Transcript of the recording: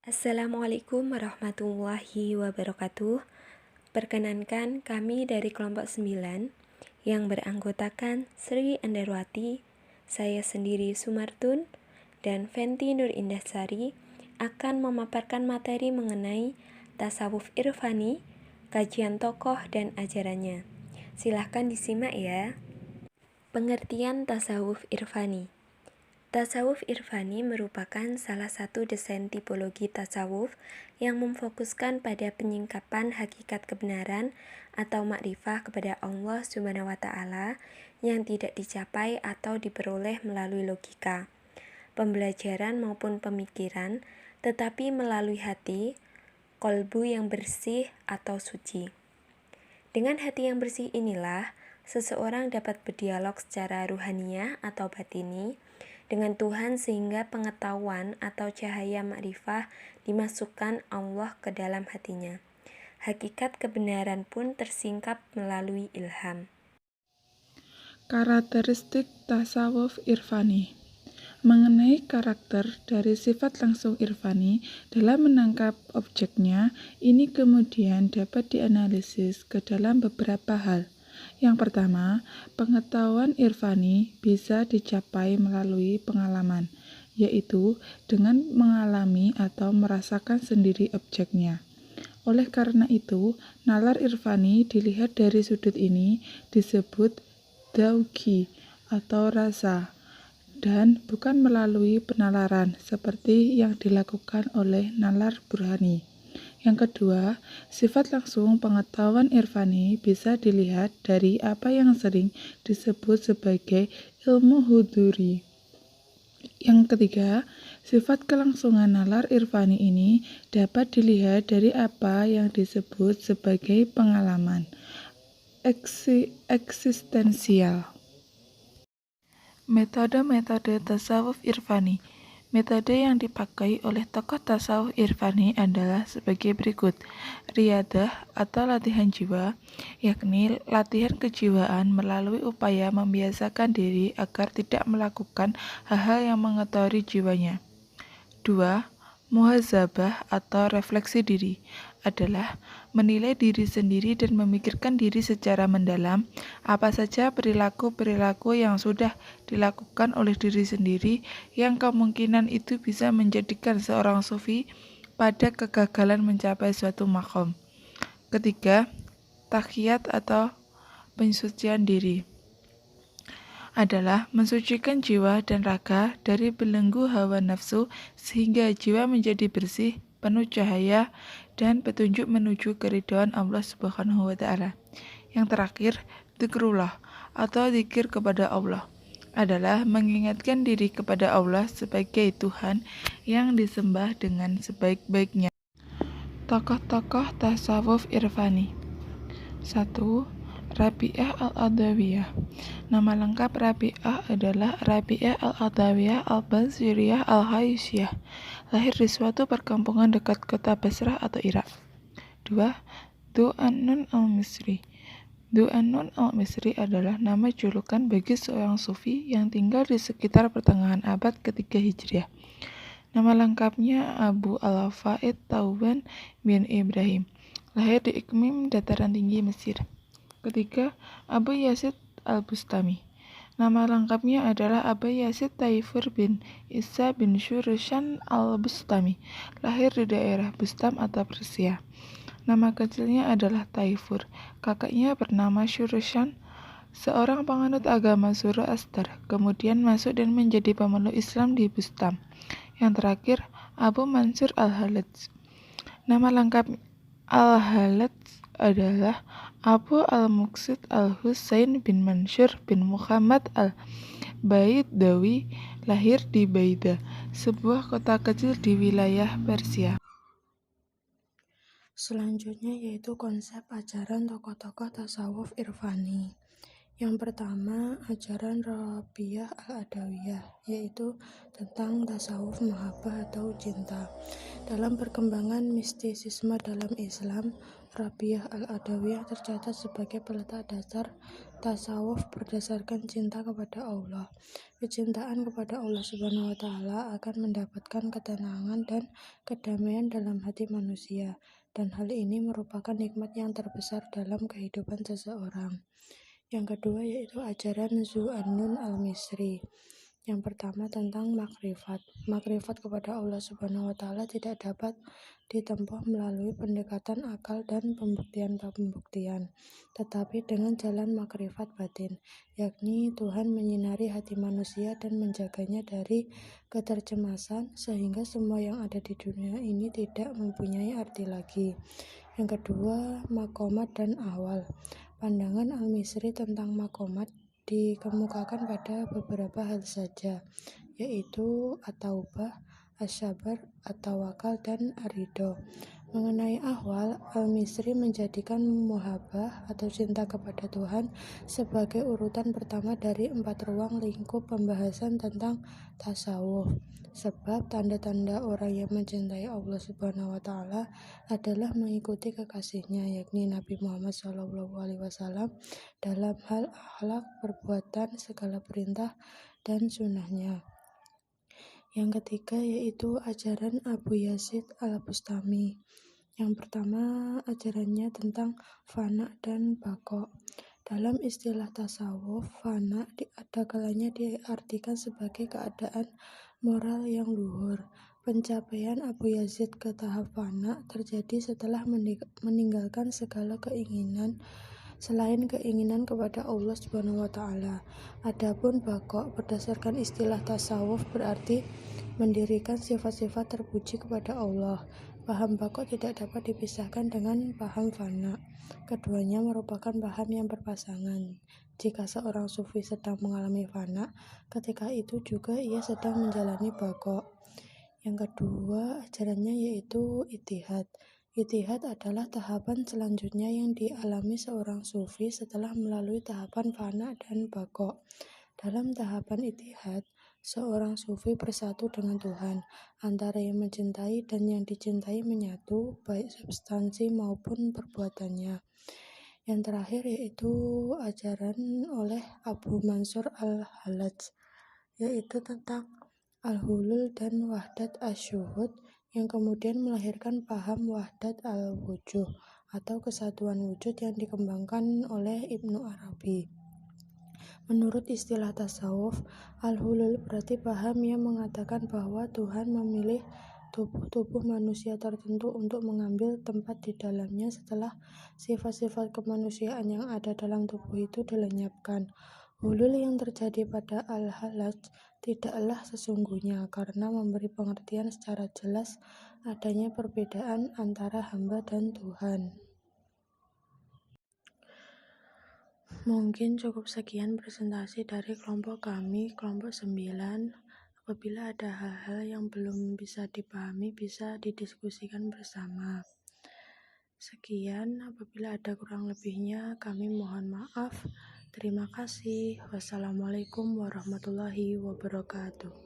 Assalamualaikum warahmatullahi wabarakatuh. Perkenankan kami dari kelompok 9 yang beranggotakan Sri Endarwati, saya sendiri Sumartun, dan Fenty Nur Indahsari akan memaparkan materi mengenai tasawuf irfani, kajian tokoh dan ajarannya. Silahkan disimak ya. Pengertian tasawuf irfani. Tasawuf irfani merupakan salah satu desain tipologi tasawuf yang memfokuskan pada penyingkapan hakikat kebenaran atau makrifah kepada Allah SWT yang tidak dicapai atau diperoleh melalui logika, pembelajaran maupun pemikiran, tetapi melalui hati, kolbu yang bersih atau suci. Dengan hati yang bersih inilah seseorang dapat berdialog secara ruhaniyah atau batini dengan Tuhan sehingga pengetahuan atau cahaya makrifah dimasukkan Allah ke dalam hatinya. Hakikat kebenaran pun tersingkap melalui ilham. Karakteristik tasawuf irfani. Mengenai karakter dari sifat langsung irfani dalam menangkap objeknya, ini kemudian dapat dianalisis ke dalam beberapa hal. Yang pertama, pengetahuan irfani bisa dicapai melalui pengalaman, yaitu dengan mengalami atau merasakan sendiri objeknya. Oleh karena itu, nalar irfani dilihat dari sudut ini disebut dauki atau rasa, dan bukan melalui penalaran seperti yang dilakukan oleh nalar burhani. Yang kedua, sifat langsung pengetahuan irfani bisa dilihat dari apa yang sering disebut sebagai ilmu huduri. Yang ketiga, sifat kelangsungan nalar irfani ini dapat dilihat dari apa yang disebut sebagai pengalaman eksistensial. Metode-metode tasawuf irfani. Metode yang dipakai oleh tokoh tasawuf irfani adalah sebagai berikut. Riyadah atau latihan jiwa, yakni latihan kejiwaan melalui upaya membiasakan diri agar tidak melakukan hal-hal yang mengotori jiwanya. 2. Muhazabah atau refleksi diri adalah menilai diri sendiri dan memikirkan diri secara mendalam, apa saja perilaku-perilaku yang sudah dilakukan oleh diri sendiri yang kemungkinan itu bisa menjadikan seorang sufi pada kegagalan mencapai suatu maqam. Ketiga, takhiyat atau pensucian diri adalah mensucikan jiwa dan raga dari belenggu hawa nafsu sehingga jiwa menjadi bersih, penuh cahaya, dan petunjuk menuju keridhaan Allah Subhanahu wa Ta'ala. Yang terakhir, dzikrullah atau zikir kepada Allah adalah mengingatkan diri kepada Allah sebagai Tuhan yang disembah dengan sebaik-baiknya. Tokoh-tokoh tasawuf irfani. 1. Rabi'ah al-Adawiyah. Nama lengkap Rabi'ah adalah Rabi'ah al-Adawiyah al-Basiriyah al-Haisyah. Lahir di suatu perkampungan dekat kota Basrah atau Irak. 2. Du'annun al-Misri. Du'annun al-Misri adalah nama julukan bagi seorang sufi yang tinggal di sekitar pertengahan abad ketiga Hijriah. Nama lengkapnya Abu al-Faid Tauban bin Ibrahim. Lahir di iklim dataran tinggi Mesir. Ketiga, Abu Yazid al-Bustami. Nama lengkapnya adalah Abu Yazid Taifur bin Isa bin Syurshan al-Bustami. Lahir di daerah Bustam atau Persia. Nama kecilnya adalah Taifur. Kakaknya bernama Syurshan, seorang penganut agama Zoroaster, kemudian masuk dan menjadi pemeluk Islam di Bustam. Yang terakhir, Abu Mansur al-Halaj. Nama lengkap al-Halaj adalah Abu al-Muqsid al-Husain bin Mansur bin Muhammad al-Baidawi. Lahir di Baida, sebuah kota kecil di wilayah Persia. Selanjutnya yaitu konsep ajaran tokoh-tokoh tasawuf irfani. Yang pertama, ajaran Rabi'ah al-Adawiyah, yaitu tentang tasawuf mahabbah atau cinta. Dalam perkembangan mistisisme dalam Islam, Rabi'ah Al-Adawiyah tercatat sebagai peletak dasar tasawuf berdasarkan cinta kepada Allah. Kecintaan kepada Allah Subhanahu wa Ta'ala akan mendapatkan ketenangan dan kedamaian dalam hati manusia, dan hal ini merupakan nikmat yang terbesar dalam kehidupan seseorang. Yang kedua yaitu ajaran Zu'annun al-Misri. Yang pertama tentang makrifat. Makrifat kepada Allah Subhanahu wa Ta'ala tidak dapat ditempuh melalui pendekatan akal dan pembuktian-pembuktian, tetapi dengan jalan makrifat batin, yakni Tuhan menyinari hati manusia dan menjaganya dari ketercemasan sehingga semua yang ada di dunia ini tidak mempunyai arti lagi. Yang kedua, makomat dan ahwal. Pandangan Al-Misri tentang makomat dikemukakan pada beberapa hal saja, yaitu at-taubah, asy-syabar, at-tawakal, dan ar-ridho. Mengenai ahwal, Al-Misri menjadikan muhabbah atau cinta kepada Tuhan sebagai urutan pertama dari 4 ruang lingkup pembahasan tentang tasawuf. Sebab tanda-tanda orang yang mencintai Allah Subhanahu wa Ta'ala adalah mengikuti kekasihnya, yakni Nabi Muhammad SAW, dalam hal akhlak, perbuatan, segala perintah, dan sunnahnya. Yang ketiga yaitu ajaran Abu Yazid Al-Bustami. Yang pertama, ajarannya tentang fana dan baqo. Dalam istilah tasawuf, fana ada kalanya diartikan sebagai keadaan moral yang luhur. Pencapaian Abu Yazid ke tahap fana terjadi setelah meninggalkan segala keinginan selain keinginan kepada Allah Subhanahu wa Ta'ala. Adapun baqo berdasarkan istilah tasawuf berarti mendirikan sifat-sifat terpuji kepada Allah. Paham baqo tidak dapat dipisahkan dengan paham fana. Keduanya merupakan paham yang berpasangan. Jika seorang sufi sedang mengalami fana, ketika itu juga ia sedang menjalani baqo. Yang kedua, ajarannya yaitu ittihad. Ittihad adalah tahapan selanjutnya yang dialami seorang sufi setelah melalui tahapan fana dan baqo. Dalam tahapan ittihad, seorang sufi bersatu dengan Tuhan, antara yang mencintai dan yang dicintai menyatu, baik substansi maupun perbuatannya. Yang terakhir yaitu ajaran oleh Abu Mansur al-Hallaj, yaitu tentang al-hulul dan wahdat asy-syuhud, yang kemudian melahirkan paham wahdat al-wujuh atau kesatuan wujud yang dikembangkan oleh Ibnu Arabi. Menurut istilah tasawuf, al-hulul berarti paham yang mengatakan bahwa Tuhan memilih tubuh manusia tertentu untuk mengambil tempat di dalamnya setelah sifat-sifat kemanusiaan yang ada dalam tubuh itu dilenyapkan. Hulul yang terjadi pada al-Hallaj tidaklah sesungguhnya, karena memberi pengertian secara jelas adanya perbedaan antara hamba dan Tuhan. Mungkin cukup sekian presentasi dari kelompok kami, kelompok 9. Apabila ada hal-hal yang belum bisa dipahami, bisa didiskusikan bersama. Sekian, apabila ada kurang lebihnya, kami mohon maaf. Terima kasih. Wassalamualaikum warahmatullahi wabarakatuh.